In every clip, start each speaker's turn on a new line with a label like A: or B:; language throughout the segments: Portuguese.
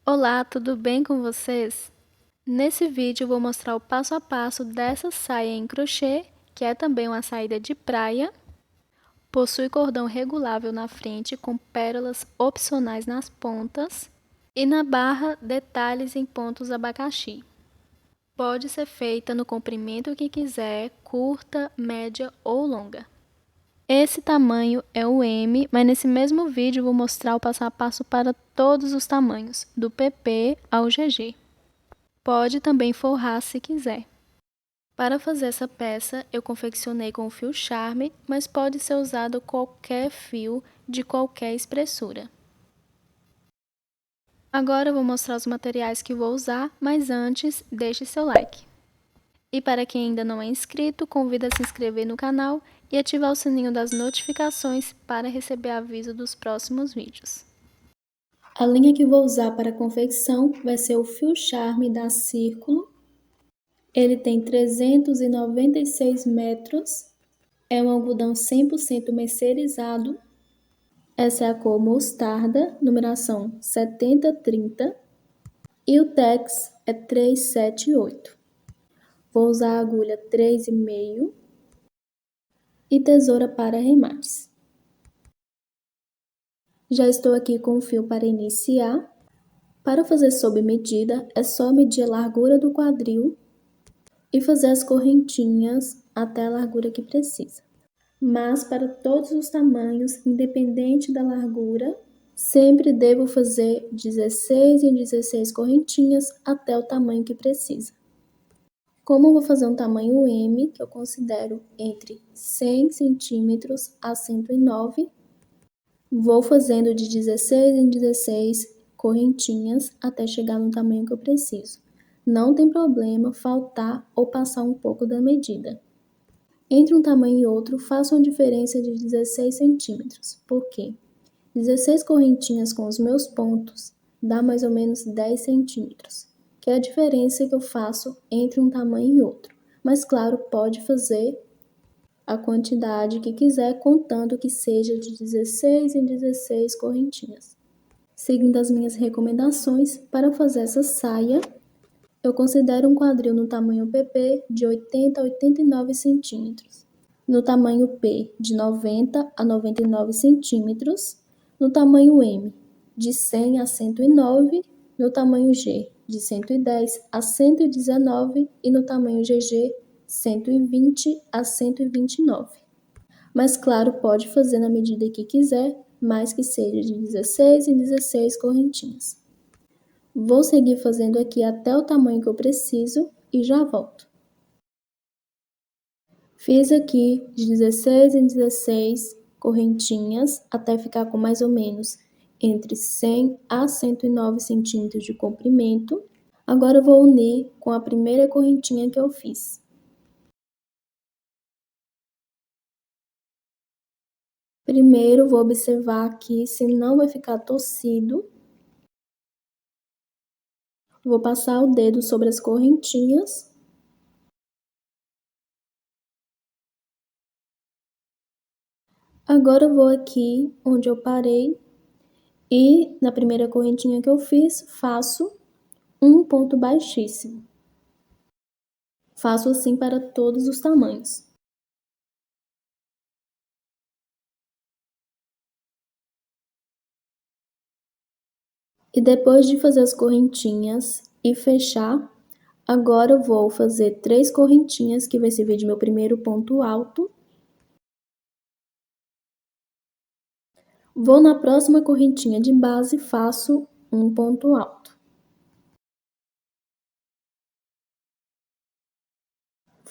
A: Olá, tudo bem com vocês? Nesse vídeo eu vou mostrar o passo a passo dessa saia em crochê, que é também uma saída de praia. Possui cordão regulável na frente com pérolas opcionais nas pontas e na barra detalhes em pontos abacaxi. Pode ser feita no comprimento que quiser, curta, média ou longa. Esse tamanho é o M, mas nesse mesmo vídeo eu vou mostrar o passo a passo para todos os tamanhos, do PP ao GG. Pode também forrar se quiser. Para fazer essa peça, eu confeccionei com fio charme, mas pode ser usado qualquer fio de qualquer espessura. Agora eu vou mostrar os materiais que vou usar, mas antes, deixe seu like. E para quem ainda não é inscrito, convido a se inscrever no canal e ativar o sininho das notificações para receber aviso dos próximos vídeos. A linha que vou usar para a confecção vai ser o fio charme da Círculo. Ele tem 396 metros, é um algodão 100% mercerizado. Essa é a cor mostarda, numeração 7030, e o tex é 378. Vou usar a agulha 3,5 e tesoura para remates. Já estou aqui com o fio para iniciar. Para fazer sob medida, é só medir a largura do quadril e fazer as correntinhas até a largura que precisa. Mas para todos os tamanhos, independente da largura, sempre devo fazer 16 em 16 correntinhas até o tamanho que precisa. Como eu vou fazer um tamanho M, que eu considero entre 100 centímetros a 109, vou fazendo de 16 em 16 correntinhas até chegar no tamanho que eu preciso. Não tem problema faltar ou passar um pouco da medida. Entre um tamanho e outro, faço uma diferença de 16 centímetros. Por quê? 16 correntinhas com os meus pontos dá mais ou menos 10 centímetros, que é a diferença que eu faço entre um tamanho e outro. Mas claro, pode fazer a quantidade que quiser, contando que seja de 16 em 16 correntinhas. Seguindo as minhas recomendações, para fazer essa saia, eu considero um quadril no tamanho PP de 80 a 89 centímetros, no tamanho P de 90 a 99 centímetros, no tamanho M de 100 a 109, no tamanho G de 110 a 119 e no tamanho GG 120 a 129. Mas claro, pode fazer na medida que quiser, mas que seja de 16 em 16 correntinhas. Vou seguir fazendo aqui até o tamanho que eu preciso e já volto. Fiz aqui de 16 em 16 correntinhas até ficar com mais ou menos entre 100 a 109 centímetros de comprimento. Agora eu vou unir com a primeira correntinha que eu fiz. Primeiro vou observar aqui se não vai ficar torcido. Vou passar o dedo sobre as correntinhas. Agora eu vou aqui onde eu parei e na primeira correntinha que eu fiz, faço um ponto baixíssimo. Faço assim para todos os tamanhos. E depois de fazer as correntinhas e fechar, agora eu vou fazer 3 correntinhas, que vai servir de meu primeiro ponto alto. Vou na próxima correntinha de base e faço um ponto alto.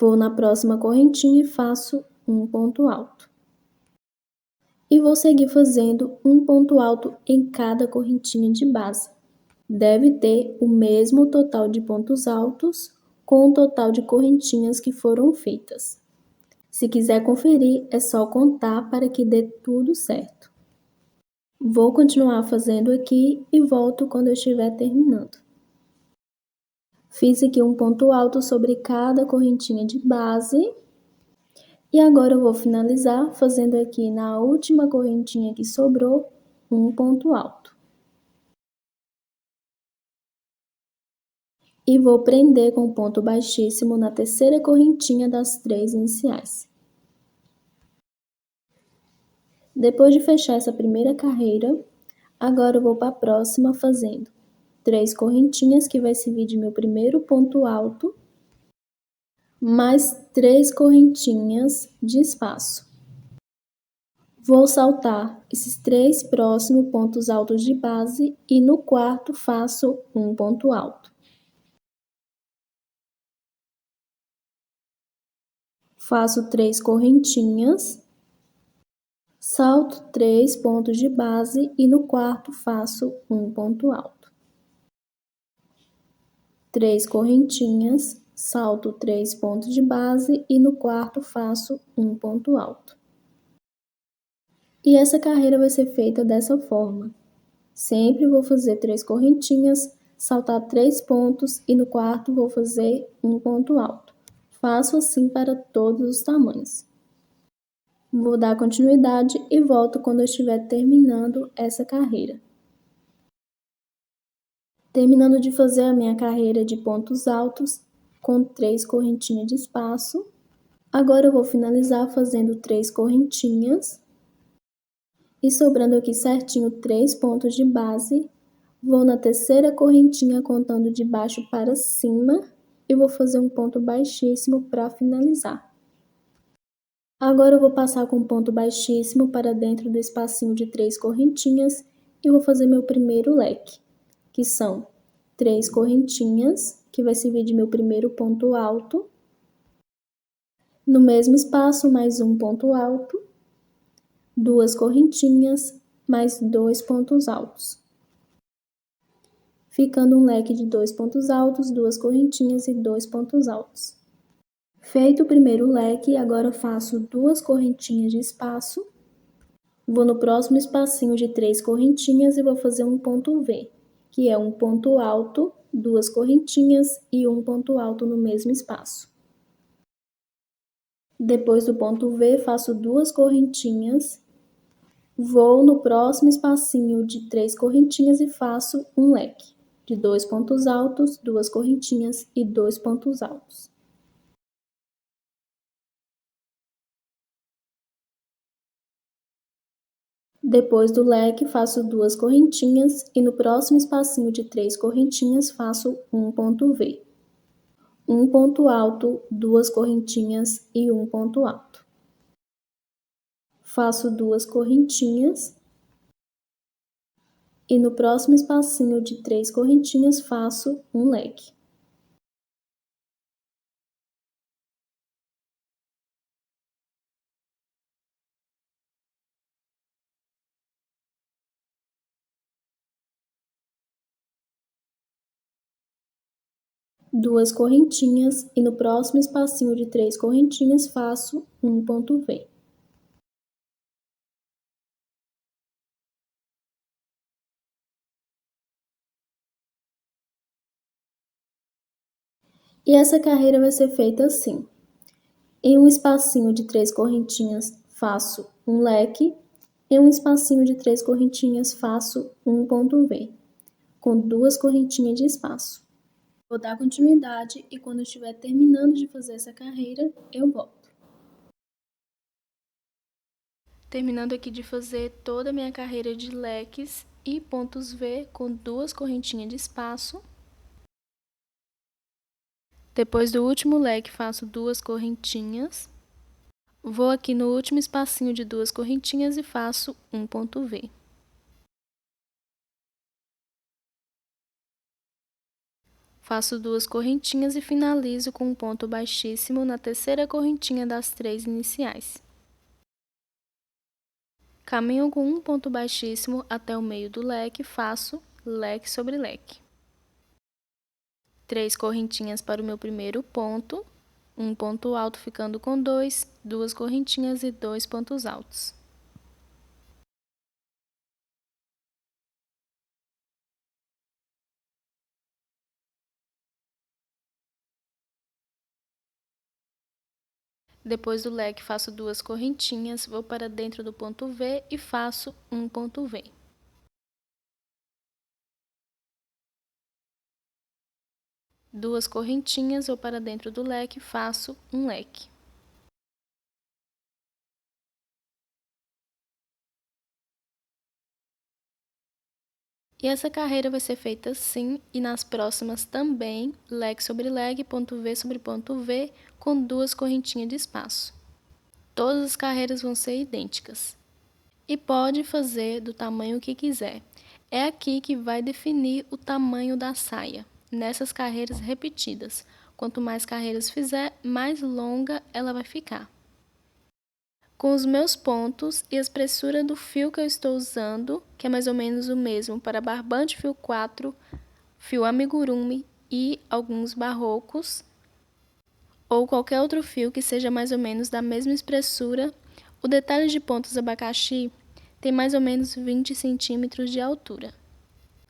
A: Vou na próxima correntinha e faço um ponto alto. E vou seguir fazendo um ponto alto em cada correntinha de base. Deve ter o mesmo total de pontos altos com o total de correntinhas que foram feitas. Se quiser conferir, é só contar para que dê tudo certo. Vou continuar fazendo aqui e volto quando eu estiver terminando. Fiz aqui um ponto alto sobre cada correntinha de base. E agora eu vou finalizar fazendo aqui na última correntinha que sobrou um ponto alto. e vou prender com ponto baixíssimo na terceira correntinha das 3 iniciais. Depois de fechar essa primeira carreira, agora eu vou para a próxima fazendo 3 correntinhas, que vai servir de meu primeiro ponto alto, mais 3 correntinhas de espaço. Vou saltar esses 3 próximos pontos altos de base e no quarto faço um ponto alto. Faço 3 correntinhas, salto 3 pontos de base e no quarto faço um ponto alto. 3 correntinhas, salto 3 pontos de base e no quarto faço um ponto alto. E essa carreira vai ser feita dessa forma. Sempre vou fazer 3 correntinhas, saltar 3 pontos e no quarto vou fazer um ponto alto. Faço assim para todos os tamanhos. Vou dar continuidade e volto quando eu estiver terminando essa carreira. Terminando de fazer a minha carreira de pontos altos com 3 correntinhas de espaço. Agora eu vou finalizar fazendo 3 correntinhas. E sobrando aqui certinho 3 pontos de base, vou na terceira correntinha contando de baixo para cima e vou fazer um ponto baixíssimo para finalizar. Agora eu vou passar com ponto baixíssimo para dentro do espacinho de 3 correntinhas e vou fazer meu primeiro leque, que são 3 correntinhas, que vai servir de meu primeiro ponto alto. No mesmo espaço, mais um ponto alto. 2 correntinhas, mais 2 pontos altos. Ficando um leque de 2 pontos altos, 2 correntinhas e 2 pontos altos. Feito o primeiro leque, agora eu faço 2 correntinhas de espaço. Vou no próximo espacinho de 3 correntinhas e vou fazer um ponto V, que é um ponto alto, 2 correntinhas e um ponto alto no mesmo espaço. Depois do ponto V, faço 2 correntinhas. Vou no próximo espacinho de 3 correntinhas e faço um leque de 2 pontos altos, 2 correntinhas e 2 pontos altos. Depois do leque, faço 2 correntinhas e no próximo espacinho de 3 correntinhas faço um ponto V. Um ponto alto, 2 correntinhas e um ponto alto. Faço 2 correntinhas. E no próximo espacinho de 3 correntinhas faço um leque. Duas correntinhas e no próximo espacinho de 3 correntinhas faço um ponto V. E essa carreira vai ser feita assim. Em um espacinho de 3 correntinhas faço um leque, em um espacinho de 3 correntinhas faço um ponto V, com 2 correntinhas de espaço. Vou dar continuidade e quando eu estiver terminando de fazer essa carreira, eu volto. Terminando aqui de fazer toda a minha carreira de leques e pontos V com 2 correntinhas de espaço. Depois do último leque, faço 2 correntinhas. Vou aqui no último espacinho de 2 correntinhas e faço um ponto V. Faço 2 correntinhas e finalizo com um ponto baixíssimo na terceira correntinha das 3 iniciais. Caminho com um ponto baixíssimo até o meio do leque, faço leque sobre leque. 3 correntinhas para o meu primeiro ponto, um ponto alto ficando com 2, 2 correntinhas e 2 pontos altos. Depois do leque, faço 2 correntinhas, vou para dentro do ponto V e faço um ponto V. 2 correntinhas, vou para dentro do leque, faço um leque. E essa carreira vai ser feita assim, e nas próximas também, leque sobre leque, ponto V sobre ponto V, com 2 correntinhas de espaço. Todas as carreiras vão ser idênticas. E pode fazer do tamanho que quiser. É aqui que vai definir o tamanho da saia, nessas carreiras repetidas. Quanto mais carreiras fizer, mais longa ela vai ficar. Com os meus pontos e a espessura do fio que eu estou usando, que é mais ou menos o mesmo para barbante fio 4, fio amigurumi e alguns barrocos, ou qualquer outro fio que seja mais ou menos da mesma espessura, o detalhe de pontos abacaxi tem mais ou menos 20 centímetros de altura.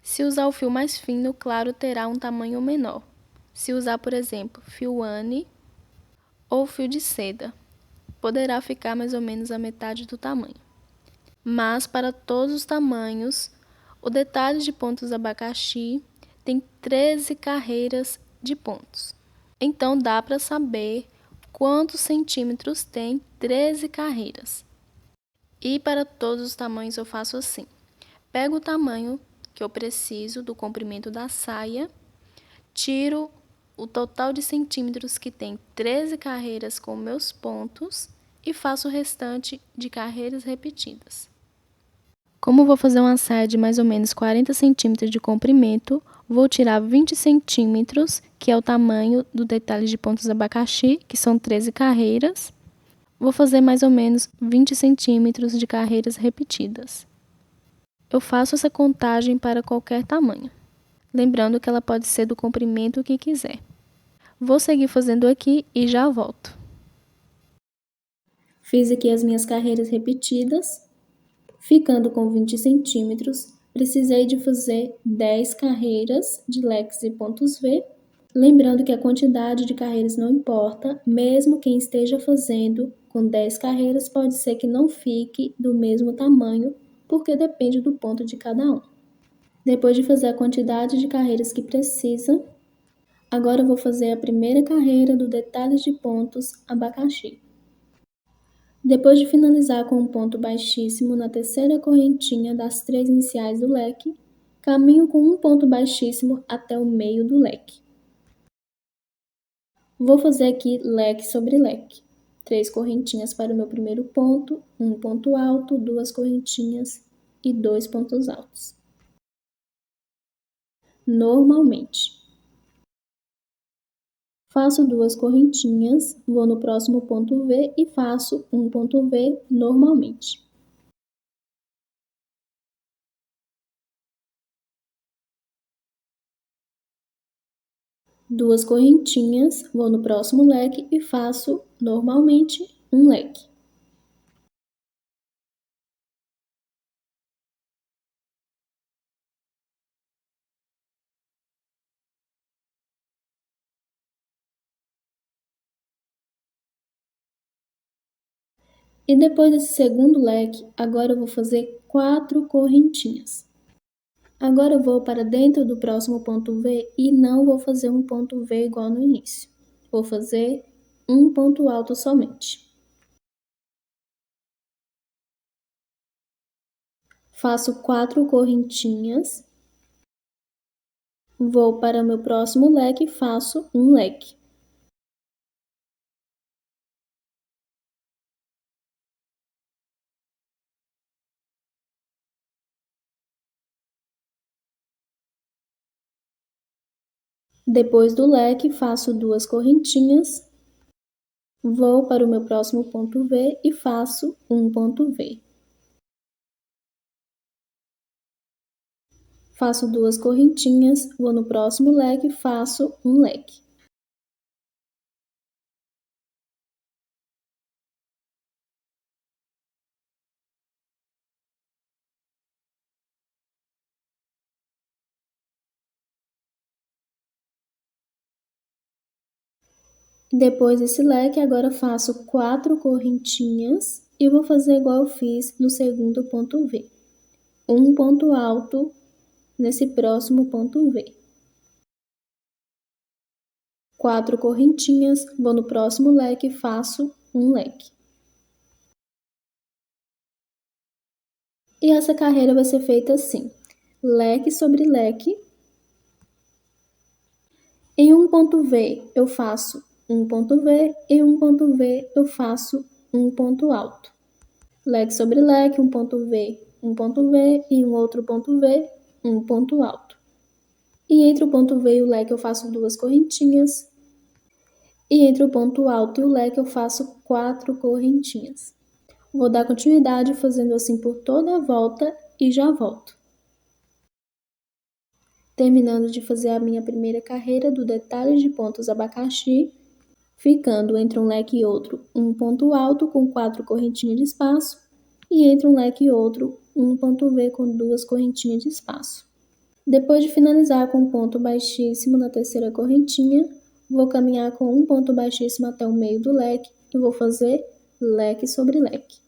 A: Se usar o fio mais fino, claro, terá um tamanho menor. Se usar, por exemplo, fio ane ou fio de seda, poderá ficar mais ou menos a metade do tamanho. Mas para todos os tamanhos, o detalhe de pontos abacaxi tem 13 carreiras de pontos. Então dá para saber quantos centímetros tem 13 carreiras. E para todos os tamanhos eu faço assim. Pego o tamanho que eu preciso do comprimento da saia, tiro o total de centímetros que tem 13 carreiras com meus pontos e faço o restante de carreiras repetidas. Como vou fazer uma saia de mais ou menos 40 centímetros de comprimento, vou tirar 20 centímetros, que é o tamanho do detalhe de pontos abacaxi, que são 13 carreiras. Vou fazer mais ou menos 20 centímetros de carreiras repetidas. Eu faço essa contagem para qualquer tamanho, lembrando que ela pode ser do comprimento que quiser. Vou seguir fazendo aqui e já volto. Fiz aqui as minhas carreiras repetidas, ficando com 20 centímetros. Precisei de fazer 10 carreiras de leques e pontos V. Lembrando que a quantidade de carreiras não importa, mesmo quem esteja fazendo com 10 carreiras pode ser que não fique do mesmo tamanho, porque depende do ponto de cada um. Depois de fazer a quantidade de carreiras que precisa, agora eu vou fazer a primeira carreira do detalhe de pontos abacaxi. Depois de finalizar com um ponto baixíssimo na terceira correntinha das 3 iniciais do leque, caminho com um ponto baixíssimo até o meio do leque. Vou fazer aqui leque sobre leque. 3 correntinhas para o meu primeiro ponto, um ponto alto, 2 correntinhas e 2 pontos altos. Normalmente. Faço 2 correntinhas, vou no próximo ponto V e faço um ponto V normalmente. Duas correntinhas, vou no próximo leque e faço normalmente um leque. E depois desse segundo leque, agora eu vou fazer 4 correntinhas. Agora eu vou para dentro do próximo ponto V e não vou fazer um ponto V igual no início. Vou fazer um ponto alto somente. Faço 4 correntinhas. Vou para o meu próximo leque e faço um leque. Depois do leque, faço 2 correntinhas, vou para o meu próximo ponto V e faço um ponto V. Faço 2 correntinhas, vou no próximo leque e faço um leque. Depois desse leque, agora faço 4 correntinhas e vou fazer igual eu fiz no segundo ponto V. Um ponto alto nesse próximo ponto V. 4 correntinhas, vou no próximo leque e faço um leque. E essa carreira vai ser feita assim, leque sobre leque. Em um ponto V eu faço um ponto V, em um ponto V eu faço um ponto alto. Leque sobre leque, um ponto V e um outro ponto V, um ponto alto. E entre o ponto V e o leque eu faço 2 correntinhas. E entre o ponto alto e o leque eu faço 4 correntinhas. Vou dar continuidade fazendo assim por toda a volta e já volto. Terminando de fazer a minha primeira carreira do detalhe de pontos abacaxi, ficando entre um leque e outro um ponto alto com 4 correntinhas de espaço e entre um leque e outro um ponto V com 2 correntinhas de espaço. Depois de finalizar com um ponto baixíssimo na terceira correntinha, vou caminhar com um ponto baixíssimo até o meio do leque e vou fazer leque sobre leque.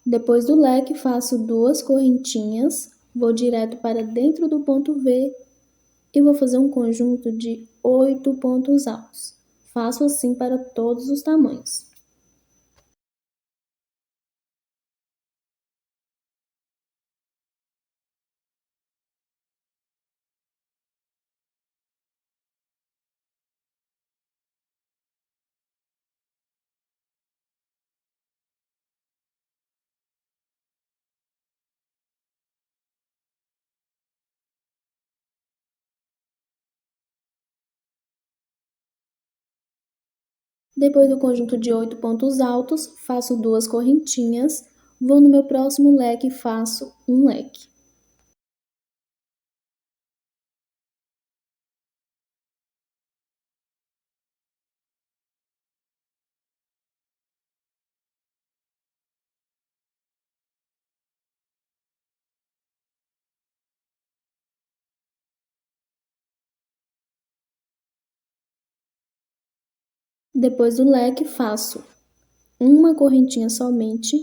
A: Depois do leque, faço 2 correntinhas, vou direto para dentro do ponto V e vou fazer um conjunto de 8 pontos altos. Faço assim para todos os tamanhos. Depois do conjunto de 8 pontos altos, faço 2 correntinhas, vou no meu próximo leque e faço um leque. Depois do leque, faço uma correntinha somente,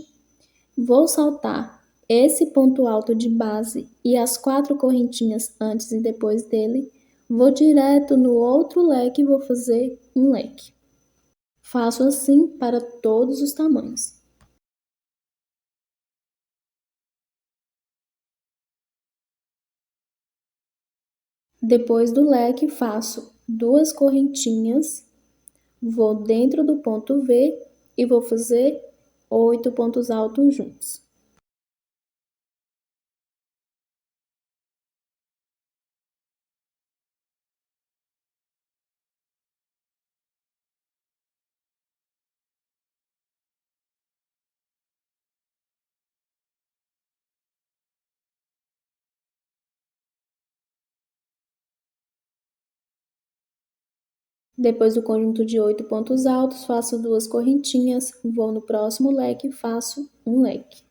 A: vou saltar esse ponto alto de base e as 4 correntinhas antes e depois dele, vou direto no outro leque e vou fazer um leque. Faço assim para todos os tamanhos. Depois do leque, faço 2 correntinhas, vou dentro do ponto V e vou fazer 8 pontos altos juntos. Depois do conjunto de 8 pontos altos, faço 2 correntinhas, vou no próximo leque e faço um leque.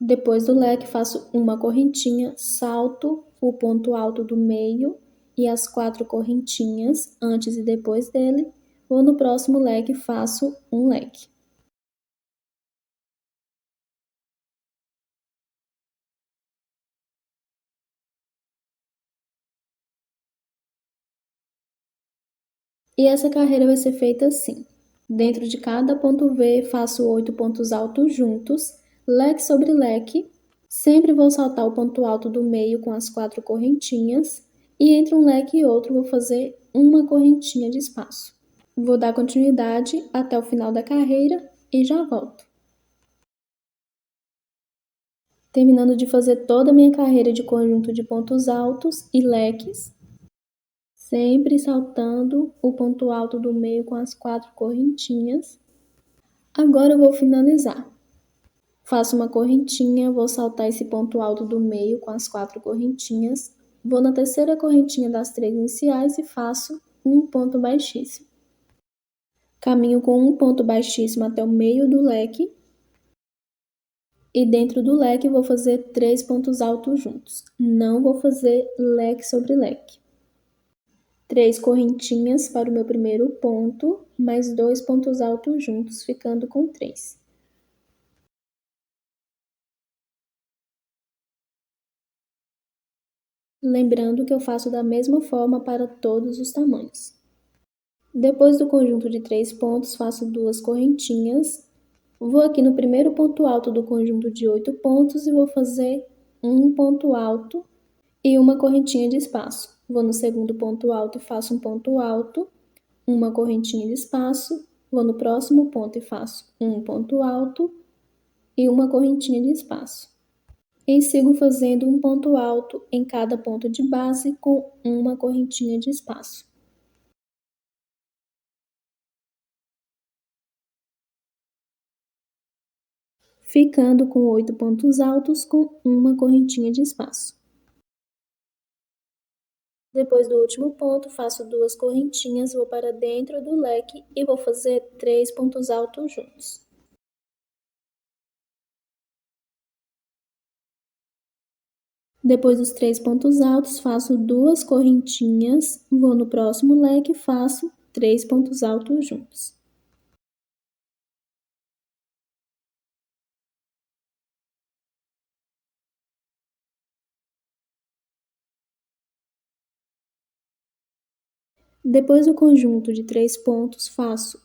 A: Depois do leque, faço uma correntinha, salto o ponto alto do meio e as 4 correntinhas antes e depois dele, vou no próximo leque e faço um leque. E essa carreira vai ser feita assim. Dentro de cada ponto V, faço 8 pontos altos juntos, leque sobre leque. Sempre vou saltar o ponto alto do meio com as 4 correntinhas. E entre um leque e outro, vou fazer uma correntinha de espaço. Vou dar continuidade até o final da carreira e já volto. Terminando de fazer toda a minha carreira de conjunto de pontos altos e leques, sempre saltando o ponto alto do meio com as 4 correntinhas. Agora eu vou finalizar. Faço uma correntinha, vou saltar esse ponto alto do meio com as 4 correntinhas, vou na terceira correntinha das 3 iniciais e faço um ponto baixíssimo. Caminho com um ponto baixíssimo até o meio do leque e dentro do leque vou fazer 3 pontos altos juntos. Não vou fazer leque sobre leque. 3 correntinhas para o meu primeiro ponto, mais 2 pontos altos juntos, ficando com 3. Lembrando que eu faço da mesma forma para todos os tamanhos. Depois do conjunto de 3 pontos, faço 2 correntinhas. Vou aqui no primeiro ponto alto do conjunto de 8 pontos e vou fazer um ponto alto e uma correntinha de espaço. Vou no segundo ponto alto e faço um ponto alto, uma correntinha de espaço. Vou no próximo ponto e faço um ponto alto e uma correntinha de espaço. E sigo fazendo um ponto alto em cada ponto de base com uma correntinha de espaço. Ficando com 8 pontos altos com uma correntinha de espaço. Depois do último ponto, faço 2 correntinhas, vou para dentro do leque e vou fazer 3 pontos altos juntos. Depois dos 3 pontos altos, faço 2 correntinhas, vou no próximo leque e faço 3 pontos altos juntos. Depois do conjunto de 3 pontos, faço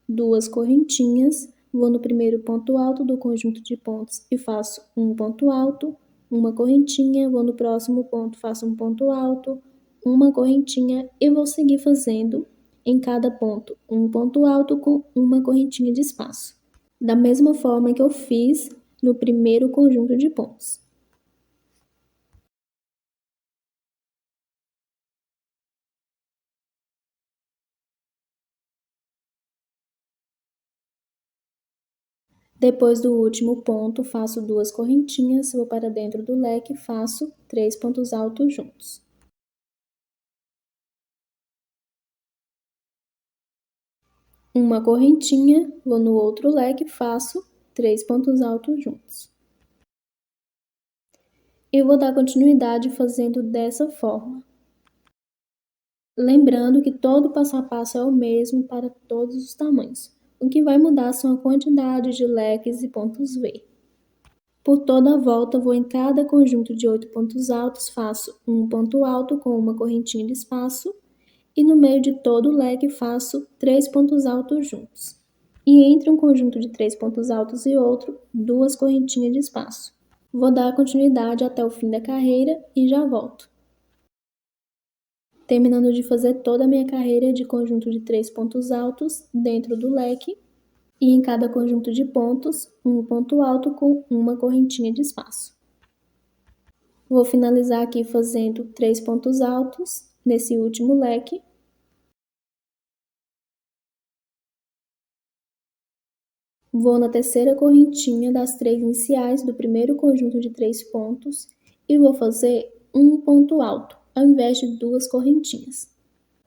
A: 2 correntinhas, vou no primeiro ponto alto do conjunto de pontos e faço um ponto alto, uma correntinha, vou no próximo ponto, faço um ponto alto, uma correntinha e vou seguir fazendo em cada ponto um ponto alto com uma correntinha de espaço, da mesma forma que eu fiz no primeiro conjunto de pontos. Depois do último ponto, faço 2 correntinhas, vou para dentro do leque e faço 3 pontos altos juntos. Uma correntinha, vou no outro leque e faço 3 pontos altos juntos. E vou dar continuidade fazendo dessa forma. Lembrando que todo passo a passo é o mesmo para todos os tamanhos. O que vai mudar são a quantidade de leques e pontos V. Por toda a volta, vou em cada conjunto de 8 pontos altos, faço um ponto alto com uma correntinha de espaço e no meio de todo o leque faço 3 pontos altos juntos. E entre um conjunto de 3 pontos altos e outro, 2 correntinhas de espaço. Vou dar continuidade até o fim da carreira e já volto. Terminando de fazer toda a minha carreira de conjunto de 3 pontos altos dentro do leque e em cada conjunto de pontos, um ponto alto com uma correntinha de espaço. Vou finalizar aqui fazendo 3 pontos altos nesse último leque. Vou na terceira correntinha das 3 iniciais do primeiro conjunto de 3 pontos e vou fazer um ponto alto, ao invés de 2 correntinhas.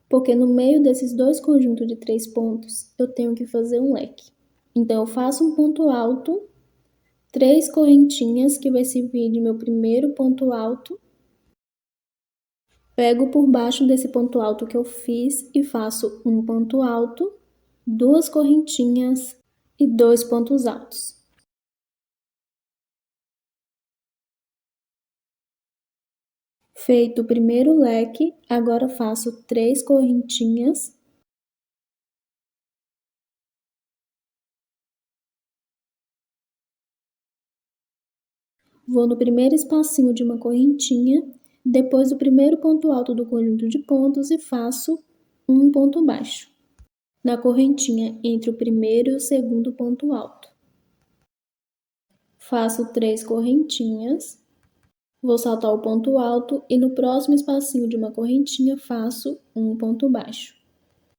A: Porque no meio desses 2 conjuntos de 3 pontos, eu tenho que fazer um leque. Então, eu faço um ponto alto, 3 correntinhas, que vai servir de meu primeiro ponto alto. Pego por baixo desse ponto alto que eu fiz e faço um ponto alto, 2 correntinhas e 2 pontos altos. Feito o primeiro leque, agora faço 3 correntinhas. Vou no primeiro espacinho de uma correntinha, depois do primeiro ponto alto do conjunto de pontos e faço um ponto baixo na correntinha entre o primeiro e o segundo ponto alto. Faço 3 correntinhas, vou saltar o ponto alto e no próximo espacinho de uma correntinha faço um ponto baixo,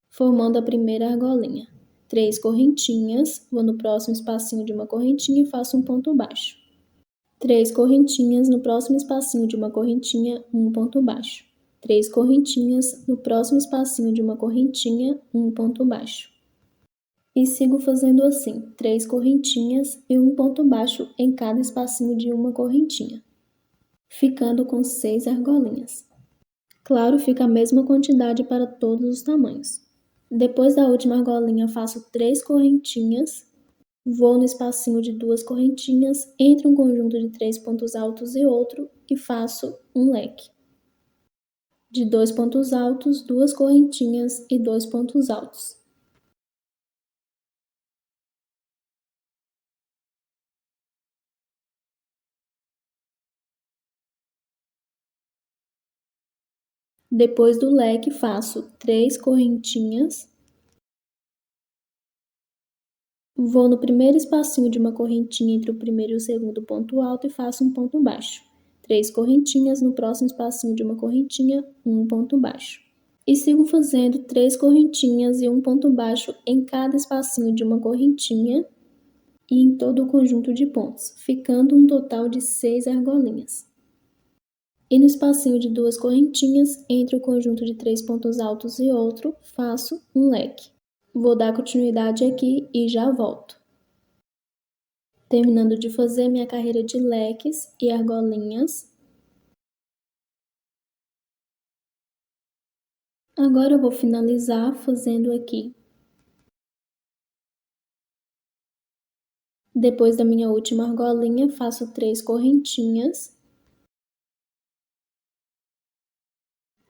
A: formando a primeira argolinha. 3 correntinhas, vou no próximo espacinho de uma correntinha e faço um ponto baixo. 3 correntinhas, no próximo espacinho de uma correntinha, um ponto baixo. 3 correntinhas, no próximo espacinho de uma correntinha, um ponto baixo. E sigo fazendo assim, 3 correntinhas e um ponto baixo em cada espacinho de uma correntinha, ficando com 6 argolinhas. Claro, fica a mesma quantidade para todos os tamanhos. Depois da última argolinha, faço 3 correntinhas, vou no espacinho de 2 correntinhas, entre um conjunto de 3 pontos altos e outro e faço um leque. De 2 pontos altos, 2 correntinhas e 2 pontos altos. Depois do leque, faço 3 correntinhas, vou no primeiro espacinho de uma correntinha entre o primeiro e o segundo ponto alto e faço um ponto baixo. 3 correntinhas, no próximo espacinho de uma correntinha, um ponto baixo. E sigo fazendo 3 correntinhas e um ponto baixo em cada espacinho de uma correntinha e em todo o conjunto de pontos, ficando um total de 6 argolinhas. E no espacinho de 2 correntinhas, entre o conjunto de 3 pontos altos e outro, faço um leque. Vou dar continuidade aqui e já volto. Terminando de fazer minha carreira de leques e argolinhas. Agora eu vou finalizar fazendo aqui. Depois da minha última argolinha, faço 3 correntinhas.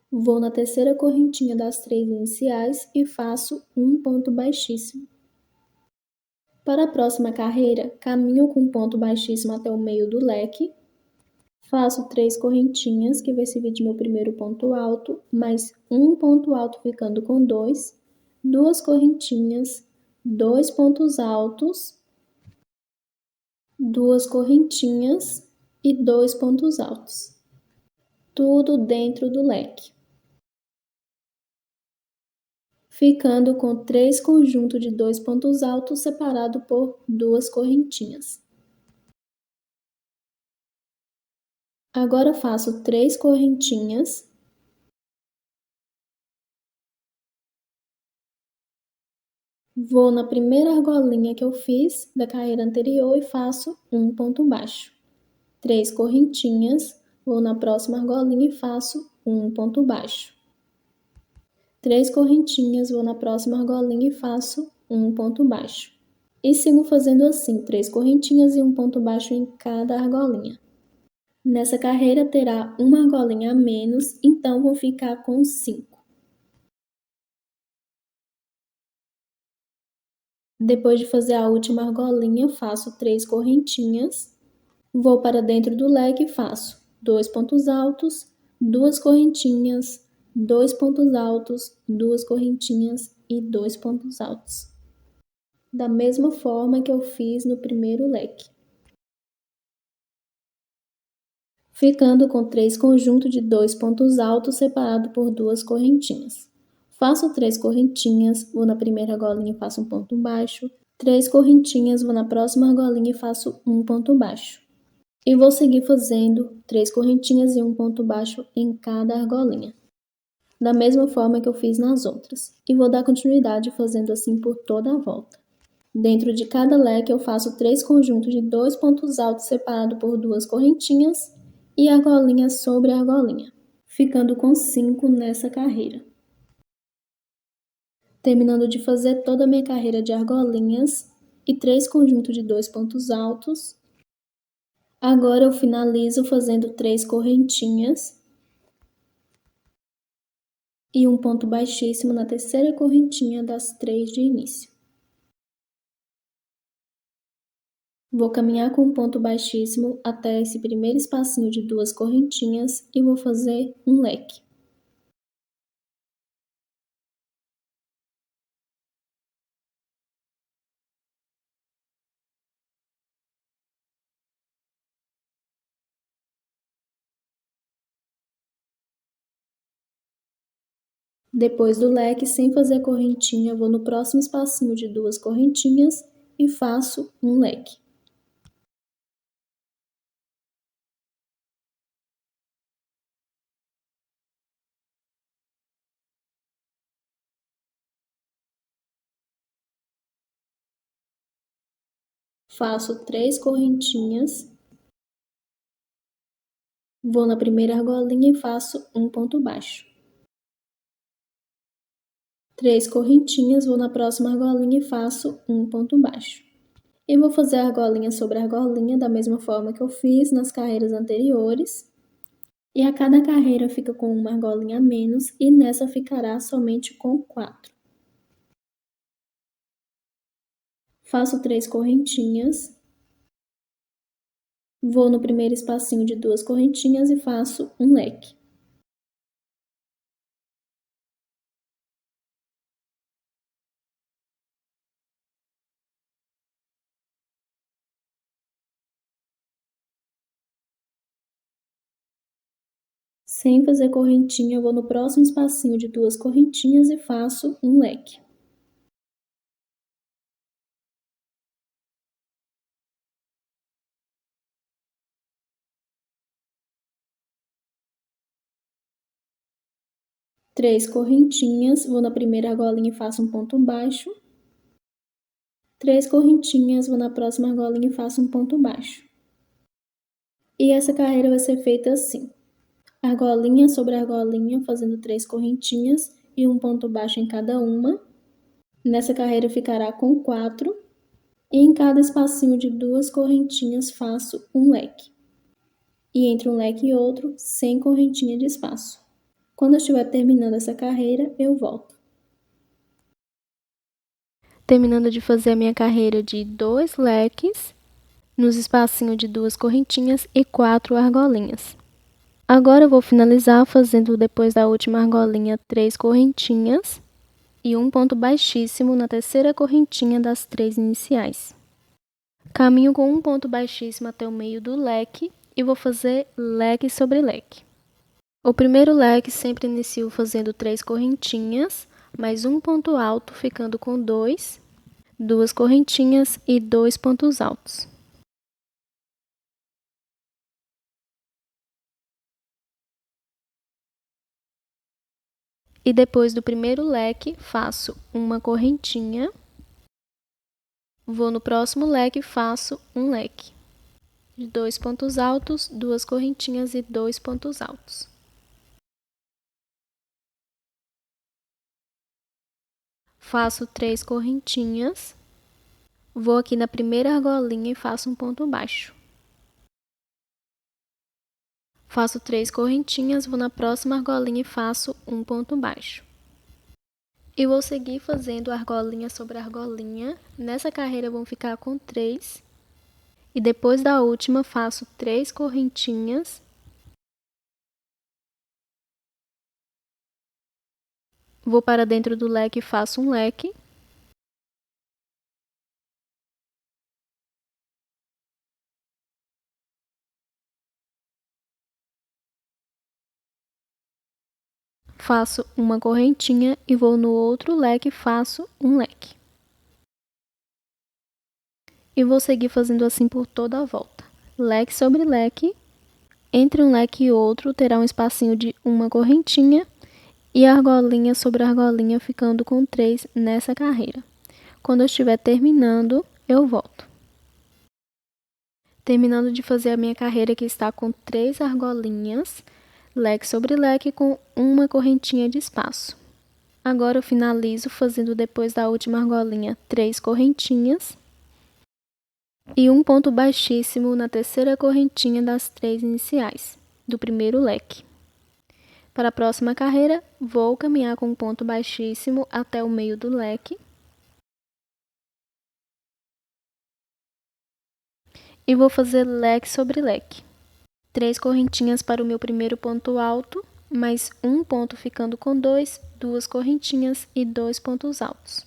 A: Vou na terceira correntinha das 3 iniciais e faço um ponto baixíssimo. Para a próxima carreira, caminho com ponto baixíssimo até o meio do leque, faço 3 correntinhas, que vai servir de meu primeiro ponto alto, mais um ponto alto ficando com 2, 2 correntinhas, 2 pontos altos, 2 correntinhas e 2 pontos altos. Tudo dentro do leque. Ficando com 3 conjuntos de 2 pontos altos separado por 2 correntinhas. Agora faço 3 correntinhas. Vou na primeira argolinha que eu fiz da carreira anterior e faço um ponto baixo. 3 correntinhas, vou na próxima argolinha e faço um ponto baixo. 3 correntinhas, vou na próxima argolinha e faço um ponto baixo. E sigo fazendo assim, 3 correntinhas e um ponto baixo em cada argolinha. Nessa carreira terá uma argolinha a menos, então vou ficar com 5. Depois de fazer a última argolinha, faço 3 correntinhas, vou para dentro do leque e faço 2 pontos altos, 2 correntinhas, 2 pontos altos, 2 correntinhas e 2 pontos altos. Da mesma forma que eu fiz no primeiro leque. Ficando com 3 conjuntos de 2 pontos altos separado por 2 correntinhas. Faço 3 correntinhas, vou na primeira argolinha e faço um ponto baixo, 3 correntinhas, vou na próxima argolinha e faço um ponto baixo. E vou seguir fazendo 3 correntinhas e um ponto baixo em cada argolinha, da mesma forma que eu fiz nas outras. E vou dar continuidade fazendo assim por toda a volta. Dentro de cada leque eu faço 3 conjuntos de 2 pontos altos separados por 2 correntinhas e argolinha sobre argolinha, ficando com 5 nessa carreira. Terminando de fazer toda a minha carreira de argolinhas e 3 conjuntos de 2 pontos altos, agora eu finalizo fazendo 3 correntinhas e um ponto baixíssimo na terceira correntinha das 3 de início. Vou caminhar com um ponto baixíssimo até esse primeiro espacinho de 2 correntinhas e vou fazer um leque. Depois do leque, sem fazer correntinha, vou no próximo espacinho de 2 correntinhas e faço um leque. Faço 3 correntinhas, Vou na primeira argolinha e faço um ponto baixo. 3 correntinhas, vou na próxima argolinha e faço um ponto baixo. E vou fazer argolinha sobre argolinha da mesma forma que eu fiz nas carreiras anteriores. E a cada carreira fica com uma argolinha a menos e nessa ficará somente com 4. Faço 3 correntinhas. Vou no primeiro espacinho de 2 correntinhas e faço um leque. Sem fazer correntinha, eu vou no próximo espacinho de 2 correntinhas e faço um leque. Três correntinhas, vou na primeira argolinha e faço um ponto baixo. 3 correntinhas, vou na próxima argolinha e faço um ponto baixo. E essa carreira vai ser feita assim: argolinha sobre argolinha, fazendo 3 correntinhas e um ponto baixo em cada uma. Nessa carreira ficará com 4. E em cada espacinho de 2 correntinhas faço um leque. E entre um leque e outro, sem correntinha de espaço. Quando eu estiver terminando essa carreira, eu volto. Terminando de fazer a minha carreira de 2 leques, nos espacinhos de 2 correntinhas e 4 argolinhas. Agora eu vou finalizar fazendo, depois da última argolinha, 3 correntinhas e um ponto baixíssimo na terceira correntinha das 3 iniciais. Caminho com um ponto baixíssimo até o meio do leque e vou fazer leque sobre leque. O primeiro leque sempre inicio fazendo 3 correntinhas, mais um ponto alto, ficando com 2, 2 correntinhas e 2 pontos altos. E depois do primeiro leque, faço uma correntinha. Vou no próximo leque e faço um leque. De 2 pontos altos, 2 correntinhas e 2 pontos altos. Faço 3 correntinhas. Vou aqui na primeira argolinha e faço um ponto baixo. Faço 3 correntinhas, vou na próxima argolinha e faço um ponto baixo. E vou seguir fazendo argolinha sobre argolinha. Nessa carreira vão ficar com 3. E depois da última faço 3 correntinhas. Vou para dentro do leque e faço um leque. Faço uma correntinha e vou no outro leque e faço um leque. E vou seguir fazendo assim por toda a volta. Leque sobre leque. Entre um leque e outro terá um espacinho de uma correntinha e argolinha sobre argolinha, ficando com 3 nessa carreira. Quando eu estiver terminando, eu volto. Terminando de fazer a minha carreira, que está com 3 argolinhas, leque sobre leque com uma correntinha de espaço. Agora eu finalizo fazendo, depois da última argolinha, 3 correntinhas e um ponto baixíssimo na terceira correntinha das 3 iniciais do primeiro leque. Para a próxima carreira, vou caminhar com um ponto baixíssimo até o meio do leque. E vou fazer leque sobre leque. 3 correntinhas para o meu primeiro ponto alto, mais um ponto ficando com 2, 2 correntinhas e 2 pontos altos.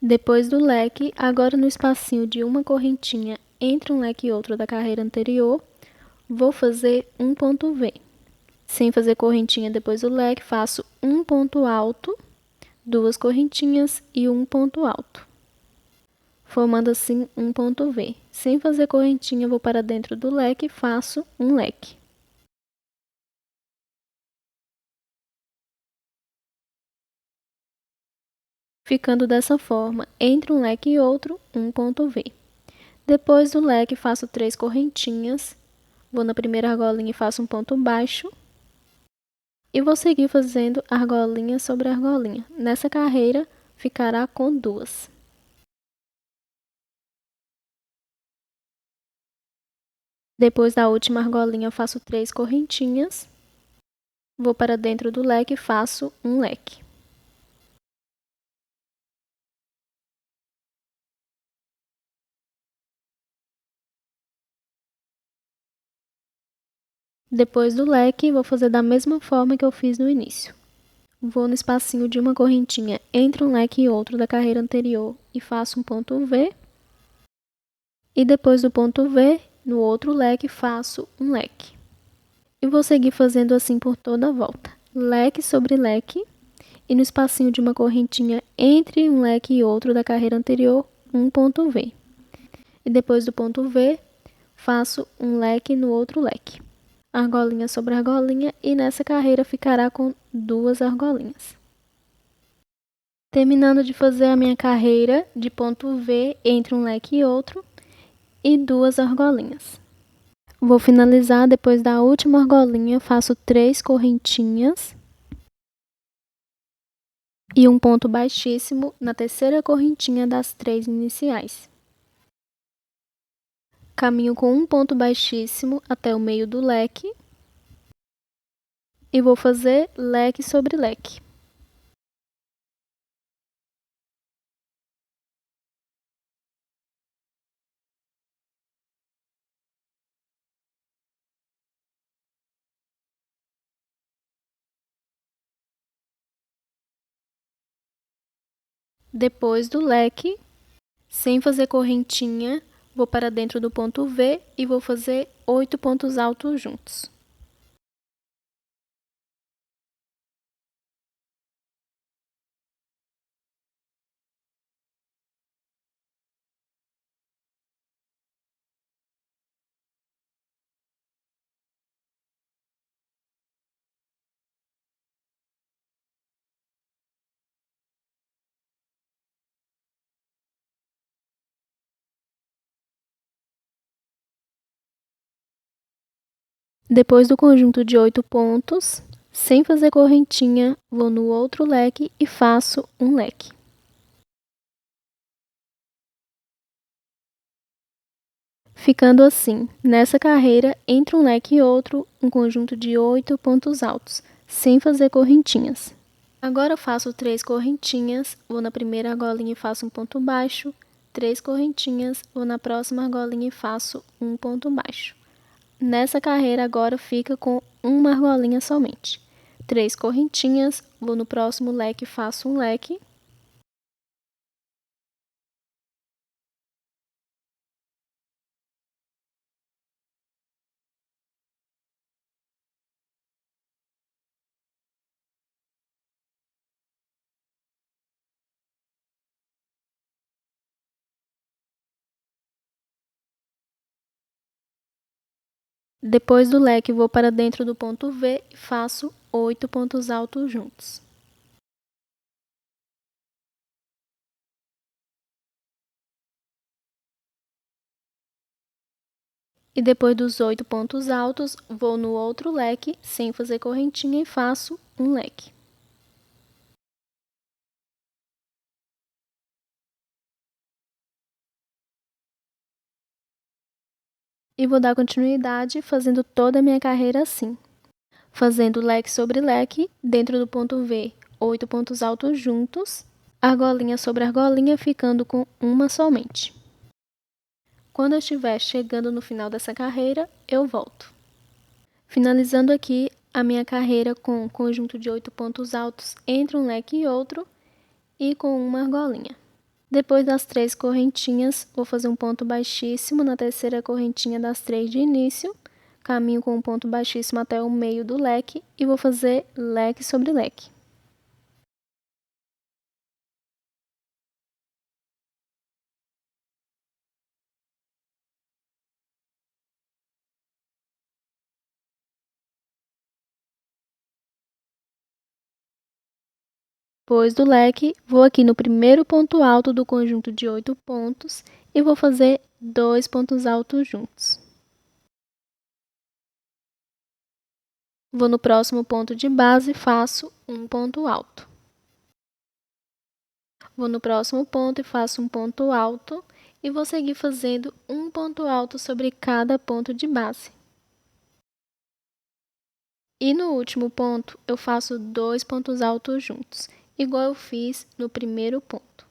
A: Depois do leque, agora no espacinho de uma correntinha entre um leque e outro da carreira anterior, vou fazer um ponto V. Sem fazer correntinha depois do leque, faço um ponto alto, 2 correntinhas e um ponto alto, formando assim um ponto V. Sem fazer correntinha, vou para dentro do leque e faço um leque. Ficando dessa forma, entre um leque e outro, um ponto V. Depois do leque, faço 3 correntinhas, vou na primeira argolinha e faço um ponto baixo. E vou seguir fazendo argolinha sobre argolinha. Nessa carreira, ficará com 2. Depois da última argolinha, eu faço 3 correntinhas. Vou para dentro do leque e faço um leque. Depois do leque, vou fazer da mesma forma que eu fiz no início. Vou no espacinho de uma correntinha entre um leque e outro da carreira anterior e faço um ponto V. E depois do ponto V, no outro leque, faço um leque. E vou seguir fazendo assim por toda a volta. Leque sobre leque. E no espacinho de uma correntinha entre um leque e outro da carreira anterior, um ponto V. E depois do ponto V, faço um leque no outro leque. Argolinha sobre argolinha e nessa carreira ficará com 2 argolinhas. Terminando de fazer a minha carreira de ponto V entre um leque e outro e 2 argolinhas. Vou finalizar depois da última argolinha, faço 3 correntinhas e um ponto baixíssimo na terceira correntinha das 3 iniciais. Caminho com um ponto baixíssimo até o meio do leque e vou fazer leque sobre leque. Depois do leque, sem fazer correntinha, vou para dentro do ponto V e vou fazer 8 pontos altos juntos. Depois do conjunto de 8 pontos, sem fazer correntinha, vou no outro leque e faço um leque. Ficando assim, nessa carreira, entre um leque e outro, um conjunto de 8 pontos altos, sem fazer correntinhas. Agora eu faço 3 correntinhas, vou na primeira argolinha e faço um ponto baixo, 3 correntinhas, vou na próxima argolinha e faço um ponto baixo. Nessa carreira agora fica com uma argolinha somente. 3 correntinhas, vou no próximo leque e faço um leque. Depois do leque, vou para dentro do ponto V e faço 8 pontos altos juntos. E depois dos 8 pontos altos, vou no outro leque, sem fazer correntinha, e faço um leque. E vou dar continuidade fazendo toda a minha carreira assim. Fazendo leque sobre leque, dentro do ponto V, 8 pontos altos juntos, argolinha sobre argolinha, ficando com uma somente. Quando eu estiver chegando no final dessa carreira, eu volto. Finalizando aqui a minha carreira com um conjunto de 8 pontos altos entre um leque e outro e com uma argolinha. Depois das 3 correntinhas, vou fazer um ponto baixíssimo na terceira correntinha das 3 de início, caminho com um ponto baixíssimo até o meio do leque e vou fazer leque sobre leque. Depois do leque, vou aqui no primeiro ponto alto do conjunto de 8 pontos e vou fazer 2 pontos altos juntos. Vou no próximo ponto de base e faço um ponto alto. Vou no próximo ponto e faço um ponto alto e vou seguir fazendo um ponto alto sobre cada ponto de base. E no último ponto, eu faço 2 pontos altos juntos, igual eu fiz no primeiro ponto,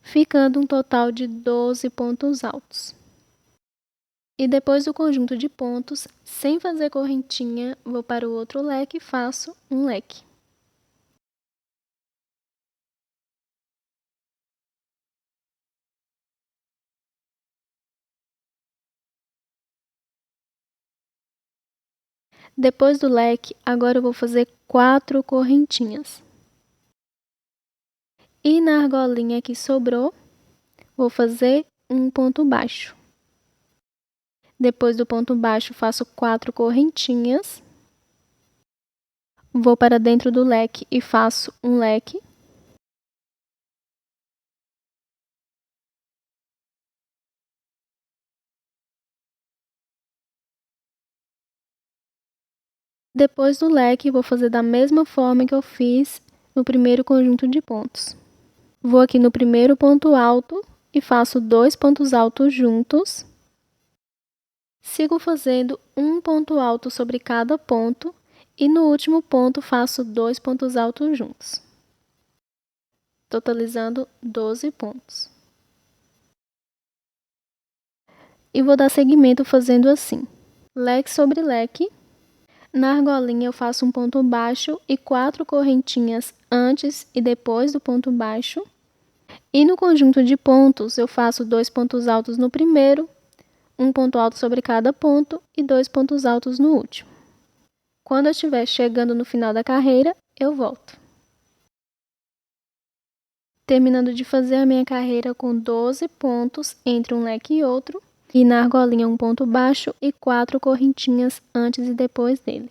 A: ficando um total de 12 pontos altos. E depois do conjunto de pontos, sem fazer correntinha, vou para o outro leque e faço um leque. Depois do leque, agora eu vou fazer 4 correntinhas. E na argolinha que sobrou, vou fazer um ponto baixo. Depois do ponto baixo, faço 4 correntinhas. Vou para dentro do leque e faço um leque. Depois do leque, vou fazer da mesma forma que eu fiz no primeiro conjunto de pontos. Vou aqui no primeiro ponto alto e faço 2 pontos altos juntos. Sigo fazendo um ponto alto sobre cada ponto e no último ponto faço 2 pontos altos juntos, totalizando 12 pontos. E vou dar seguimento fazendo assim: leque sobre leque. Na argolinha eu faço um ponto baixo e 4 correntinhas antes e depois do ponto baixo. E no conjunto de pontos eu faço 2 pontos altos no primeiro, um ponto alto sobre cada ponto e 2 pontos altos no último. Quando eu estiver chegando no final da carreira, eu volto. Terminando de fazer a minha carreira com 12 pontos entre um leque e outro, e na argolinha um ponto baixo e 4 correntinhas antes e depois dele.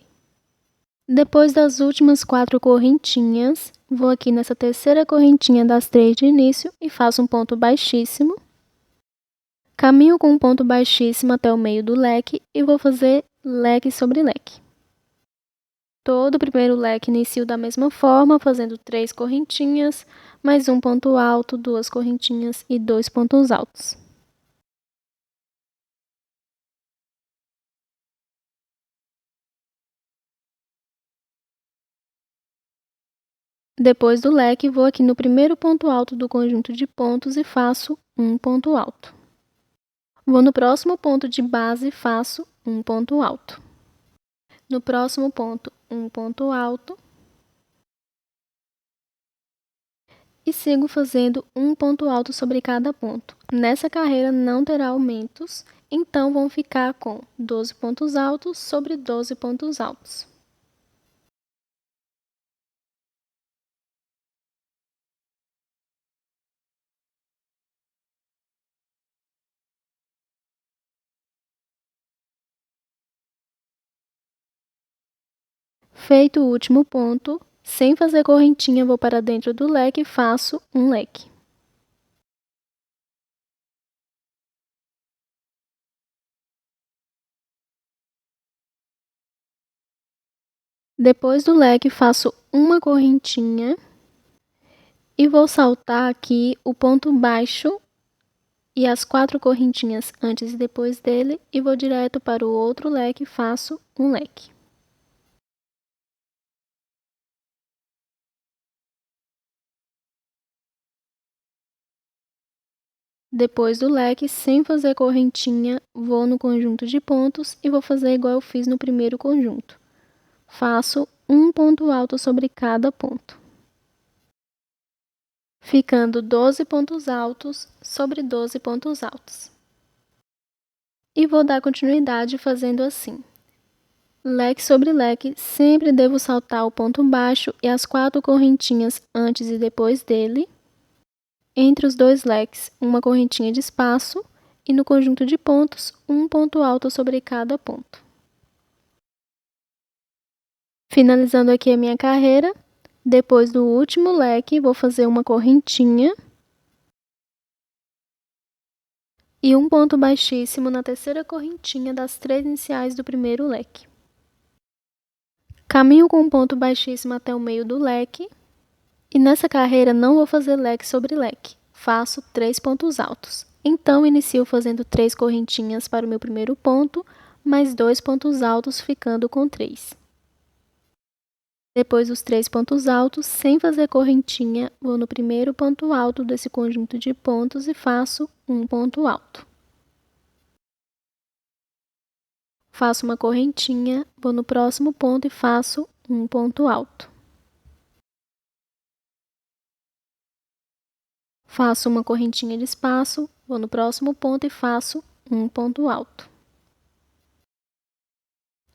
A: Depois das últimas 4 correntinhas, vou aqui nessa terceira correntinha das 3 de início e faço um ponto baixíssimo. Caminho com um ponto baixíssimo até o meio do leque e vou fazer leque sobre leque. Todo o primeiro leque inicio da mesma forma, fazendo 3 correntinhas, mais um ponto alto, 2 correntinhas e 2 pontos altos. Depois do leque, vou aqui no primeiro ponto alto do conjunto de pontos e faço um ponto alto. Vou no próximo ponto de base e faço um ponto alto. No próximo ponto, um ponto alto. E sigo fazendo um ponto alto sobre cada ponto. Nessa carreira não terá aumentos, então vão ficar com 12 pontos altos sobre 12 pontos altos. Feito o último ponto, sem fazer correntinha, vou para dentro do leque e faço um leque. Depois do leque, faço uma correntinha e vou saltar aqui o ponto baixo e as 4 correntinhas antes e depois dele e vou direto para o outro leque e faço um leque. Depois do leque, sem fazer correntinha, vou no conjunto de pontos e vou fazer igual eu fiz no primeiro conjunto. Faço um ponto alto sobre cada ponto, ficando 12 pontos altos sobre 12 pontos altos. E vou dar continuidade fazendo assim. Leque sobre leque, sempre devo saltar o ponto baixo e as 4 correntinhas antes e depois dele. Entre os 2 leques, uma correntinha de espaço e no conjunto de pontos, um ponto alto sobre cada ponto. Finalizando aqui a minha carreira, depois do último leque, vou fazer uma correntinha e um ponto baixíssimo na terceira correntinha das 3 iniciais do primeiro leque. Caminho com um ponto baixíssimo até o meio do leque. E nessa carreira não vou fazer leque sobre leque. Faço 3 pontos altos. Então, inicio fazendo 3 correntinhas para o meu primeiro ponto, mais 2 pontos altos, ficando com 3. Depois dos 3 pontos altos, sem fazer correntinha, vou no primeiro ponto alto desse conjunto de pontos e faço um ponto alto. Faço uma correntinha, vou no próximo ponto e faço um ponto alto. Faço uma correntinha de espaço, vou no próximo ponto e faço um ponto alto.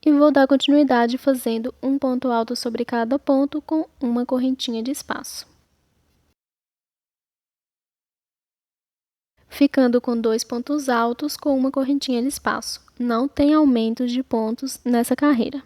A: E vou dar continuidade fazendo um ponto alto sobre cada ponto com uma correntinha de espaço. Ficando com 2 pontos altos com uma correntinha de espaço. Não tem aumento de pontos nessa carreira.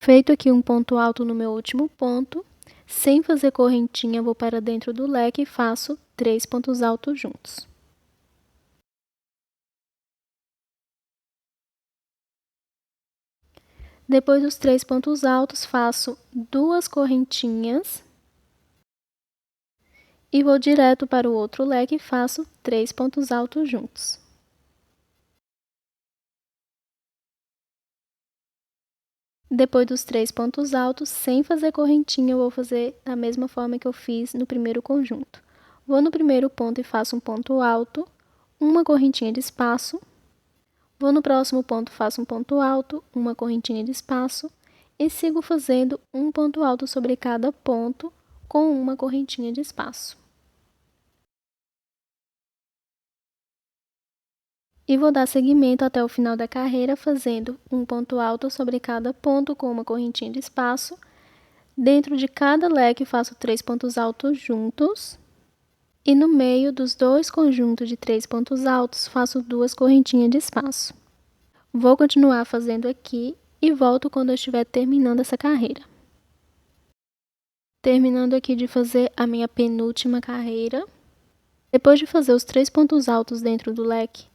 A: Feito aqui um ponto alto no meu último ponto, sem fazer correntinha, vou para dentro do leque e faço 3 pontos altos juntos. Depois dos 3 pontos altos, faço 2 correntinhas e vou direto para o outro leque e faço 3 pontos altos juntos. Depois dos 3 pontos altos, sem fazer correntinha, eu vou fazer da mesma forma que eu fiz no primeiro conjunto. Vou no primeiro ponto e faço um ponto alto, uma correntinha de espaço. Vou no próximo ponto, faço um ponto alto, uma correntinha de espaço. E sigo fazendo um ponto alto sobre cada ponto com uma correntinha de espaço. E vou dar seguimento até o final da carreira, fazendo um ponto alto sobre cada ponto com uma correntinha de espaço. Dentro de cada leque, faço 3 pontos altos juntos. E no meio dos 2 conjuntos de 3 pontos altos, faço 2 correntinhas de espaço. Vou continuar fazendo aqui e volto quando eu estiver terminando essa carreira. Terminando aqui de fazer a minha penúltima carreira. Depois de fazer os 3 pontos altos dentro do leque,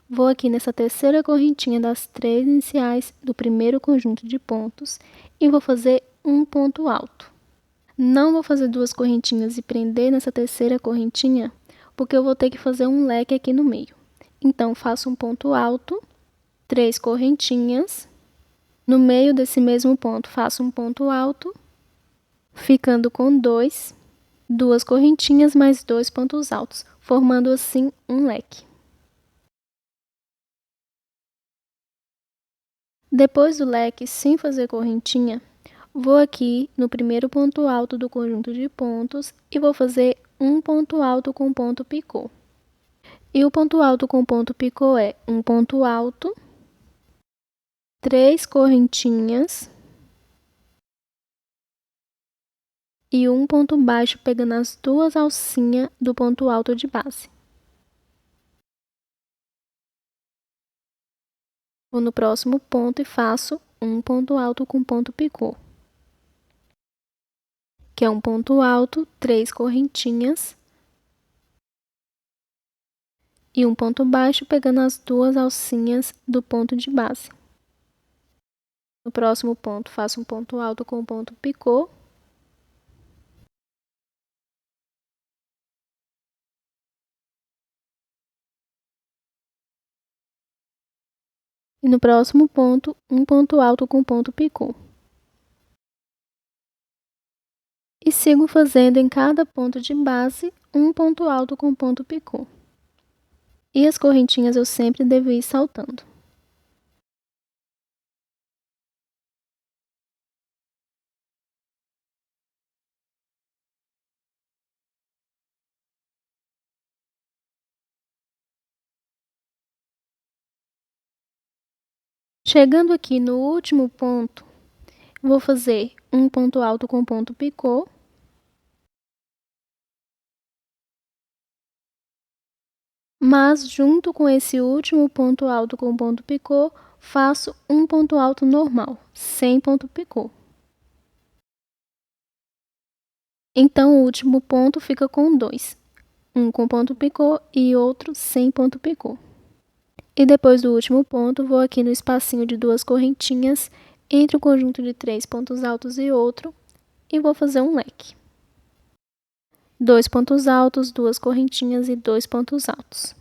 A: vou aqui nessa terceira correntinha das 3 iniciais do primeiro conjunto de pontos e vou fazer um ponto alto. Não vou fazer 2 correntinhas e prender nessa terceira correntinha, porque eu vou ter que fazer um leque aqui no meio. Então, faço um ponto alto, 3 correntinhas. No meio desse mesmo ponto, faço um ponto alto, ficando com 2 correntinhas mais 2 pontos altos, formando assim um leque. Depois do leque, sem fazer correntinha, vou aqui no primeiro ponto alto do conjunto de pontos e vou fazer um ponto alto com ponto picô. E o ponto alto com ponto picô é um ponto alto, 3 correntinhas e um ponto baixo pegando as 2 alcinhas do ponto alto de base. Vou no próximo ponto e faço um ponto alto com ponto picô, que é um ponto alto, 3 correntinhas e um ponto baixo pegando as 2 alcinhas do ponto de base. No próximo ponto, faço um ponto alto com ponto picô. E no próximo ponto, um ponto alto com ponto picô. E sigo fazendo em cada ponto de base um ponto alto com ponto picô. E as correntinhas eu sempre devo ir saltando. Chegando aqui no último ponto, vou fazer um ponto alto com ponto picô. Mas, junto com esse último ponto alto com ponto picô, faço um ponto alto normal, sem ponto picô. Então, o último ponto fica com 2, um com ponto picô e outro sem ponto picô. E depois do último ponto, vou aqui no espacinho de 2 correntinhas, entre o conjunto de 3 pontos altos e outro, e vou fazer um leque. 2 pontos altos, 2 correntinhas e 2 pontos altos.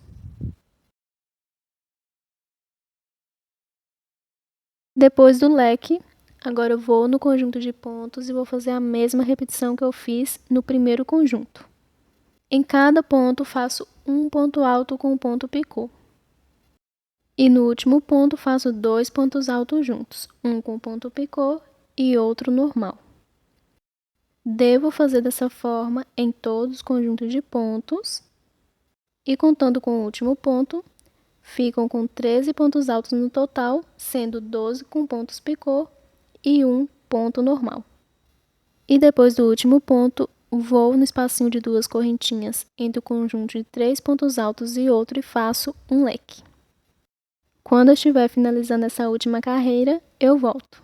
A: Depois do leque, agora eu vou no conjunto de pontos e vou fazer a mesma repetição que eu fiz no primeiro conjunto. Em cada ponto, faço um ponto alto com ponto picô. E no último ponto, faço 2 pontos altos juntos, um com ponto picô e outro normal. Devo fazer dessa forma em todos os conjuntos de pontos. E contando com o último ponto, ficam com 13 pontos altos no total, sendo 12 com pontos picô e um ponto normal. E depois do último ponto, vou no espacinho de 2 correntinhas entre o conjunto de 3 pontos altos e outro e faço um leque. Quando eu estiver finalizando essa última carreira, eu volto.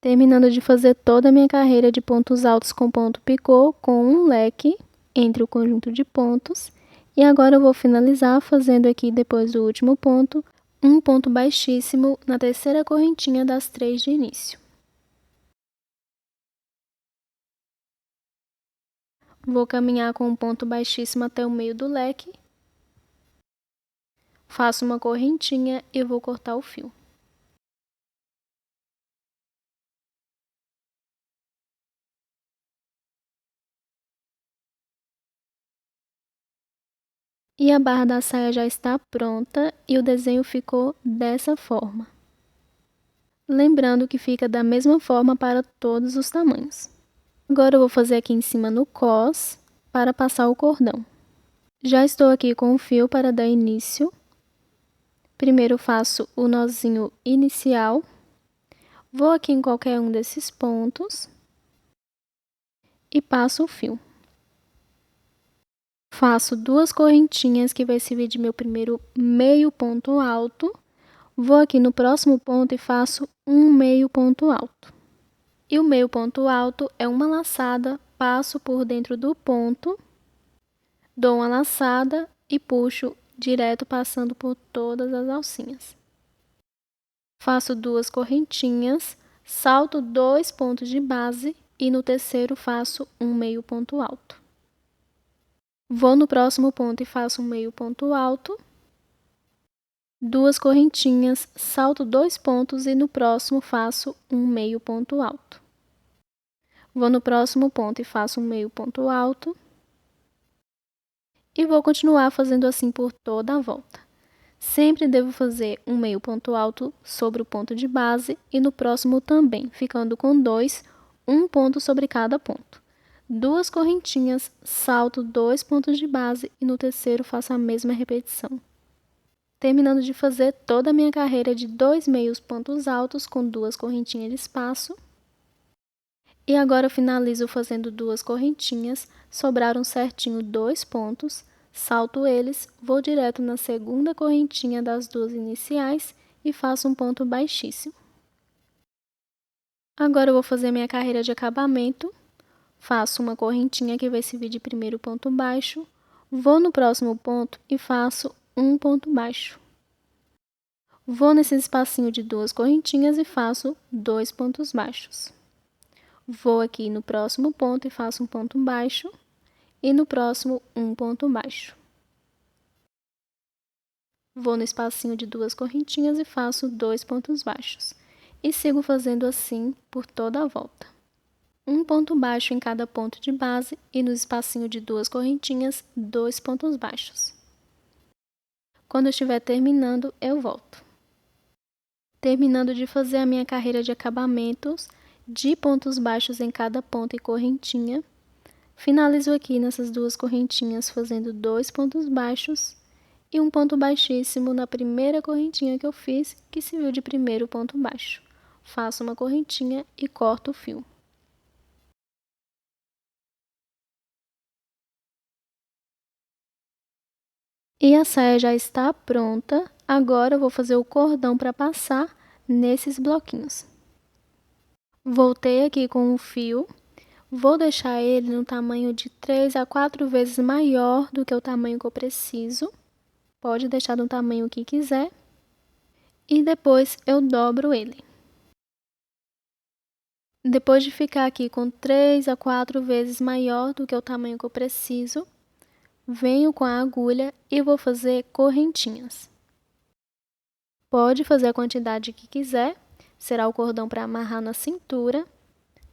A: Terminando de fazer toda a minha carreira de pontos altos com ponto picô com um leque entre o conjunto de pontos. E agora eu vou finalizar fazendo aqui, depois do último ponto, um ponto baixíssimo na terceira correntinha das 3 de início. Vou caminhar com um ponto baixíssimo até o meio do leque. Faço uma correntinha e vou cortar o fio. E a barra da saia já está pronta e o desenho ficou dessa forma. Lembrando que fica da mesma forma para todos os tamanhos. Agora eu vou fazer aqui em cima no cos para passar o cordão. Já estou aqui com o fio para dar início. Primeiro faço o nozinho inicial. Vou aqui em qualquer um desses pontos e passo o fio. Faço 2 correntinhas que vai servir de meu primeiro meio ponto alto. Vou aqui no próximo ponto e faço um meio ponto alto. E o meio ponto alto é uma laçada, passo por dentro do ponto, dou uma laçada e puxo direto passando por todas as alcinhas. Faço 2 correntinhas, salto 2 pontos de base e no terceiro faço um meio ponto alto. Vou no próximo ponto e faço um meio ponto alto, 2 correntinhas, salto 2 pontos e no próximo faço um meio ponto alto. Vou no próximo ponto e faço um meio ponto alto. E vou continuar fazendo assim por toda a volta. Sempre devo fazer um meio ponto alto sobre o ponto de base e no próximo também, ficando com 2, um ponto sobre cada ponto. 2 correntinhas, salto 2 pontos de base e no terceiro faço a mesma repetição. Terminando de fazer toda a minha carreira de 2 meios pontos altos com 2 correntinhas de espaço. E agora eu finalizo fazendo 2 correntinhas, sobraram certinho 2 pontos, salto eles, vou direto na segunda correntinha das 2 iniciais e faço um ponto baixíssimo. Agora eu vou fazer minha carreira de acabamento. Faço uma correntinha que vai servir de primeiro ponto baixo, vou no próximo ponto e faço um ponto baixo. Vou nesse espacinho de 2 correntinhas e faço 2 pontos baixos. Vou aqui no próximo ponto e faço um ponto baixo e no próximo um ponto baixo. Vou no espacinho de 2 correntinhas e faço 2 pontos baixos. E sigo fazendo assim por toda a volta. Um ponto baixo em cada ponto de base e no espacinho de 2 correntinhas, 2 pontos baixos. Quando eu estiver terminando, eu volto. Terminando de fazer a minha carreira de acabamentos, de pontos baixos em cada ponto e correntinha, finalizo aqui nessas 2 correntinhas fazendo 2 pontos baixos e um ponto baixíssimo na primeira correntinha que eu fiz, que serviu de primeiro ponto baixo. Faço uma correntinha e corto o fio. E a saia já está pronta. Agora eu vou fazer o cordão para passar nesses bloquinhos. Voltei aqui com o fio. Vou deixar ele no tamanho de 3 a 4 vezes maior do que o tamanho que eu preciso. Pode deixar no tamanho que quiser. E depois eu dobro ele. Depois de ficar aqui com 3 a 4 vezes maior do que o tamanho que eu preciso, venho com a agulha e vou fazer correntinhas. Pode fazer a quantidade que quiser, será o cordão para amarrar na cintura.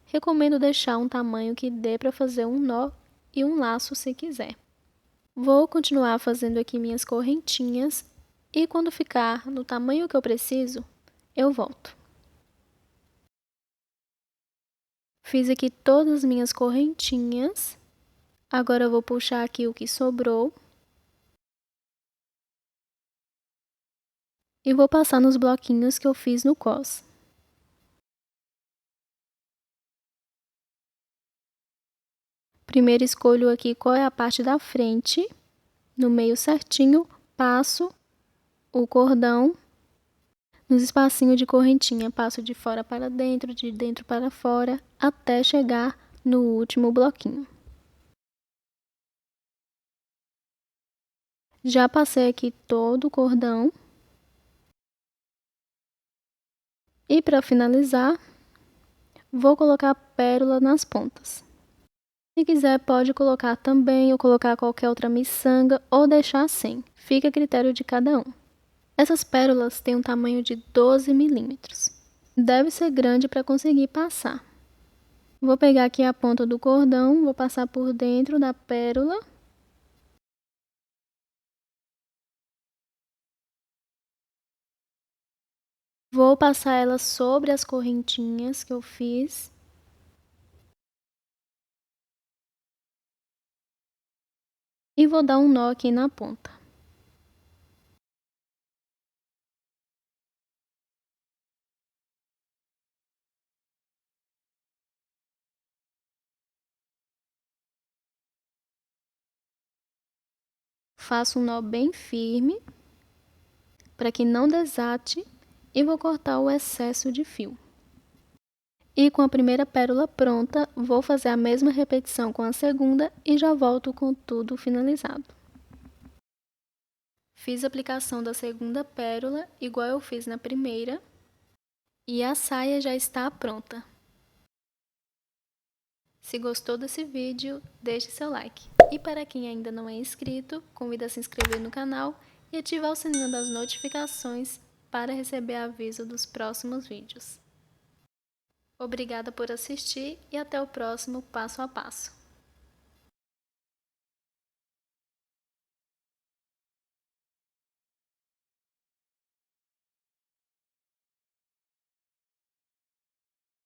A: Recomendo deixar um tamanho que dê para fazer um nó e um laço se quiser. Vou continuar fazendo aqui minhas correntinhas e quando ficar no tamanho que eu preciso, eu volto. Fiz aqui todas as minhas correntinhas. Agora eu vou puxar aqui o que sobrou. E vou passar nos bloquinhos que eu fiz no cos. Primeiro escolho aqui qual é a parte da frente. No meio certinho, passo o cordão. Nos espacinhos de correntinha, passo de fora para dentro, de dentro para fora, até chegar no último bloquinho. Já passei aqui todo o cordão. E para finalizar, vou colocar pérola nas pontas. Se quiser, pode colocar também ou colocar qualquer outra miçanga ou deixar sem. Fica a critério de cada um. Essas pérolas têm um tamanho de 12 milímetros. Deve ser grande para conseguir passar. Vou pegar aqui a ponta do cordão, vou passar por dentro da pérola. Vou passar ela sobre as correntinhas que eu fiz. E vou dar um nó aqui na ponta. Faço um nó bem firme, para que não desate, e vou cortar o excesso de fio. E com a primeira pérola pronta, vou fazer a mesma repetição com a segunda e já volto com tudo finalizado. Fiz a aplicação da segunda pérola, igual eu fiz na primeira, e a saia já está pronta. Se gostou desse vídeo, deixe seu like. E para quem ainda não é inscrito, convido a se inscrever no canal e ativar o sininho das notificações para receber aviso dos próximos vídeos. Obrigada por assistir e até o próximo passo a passo.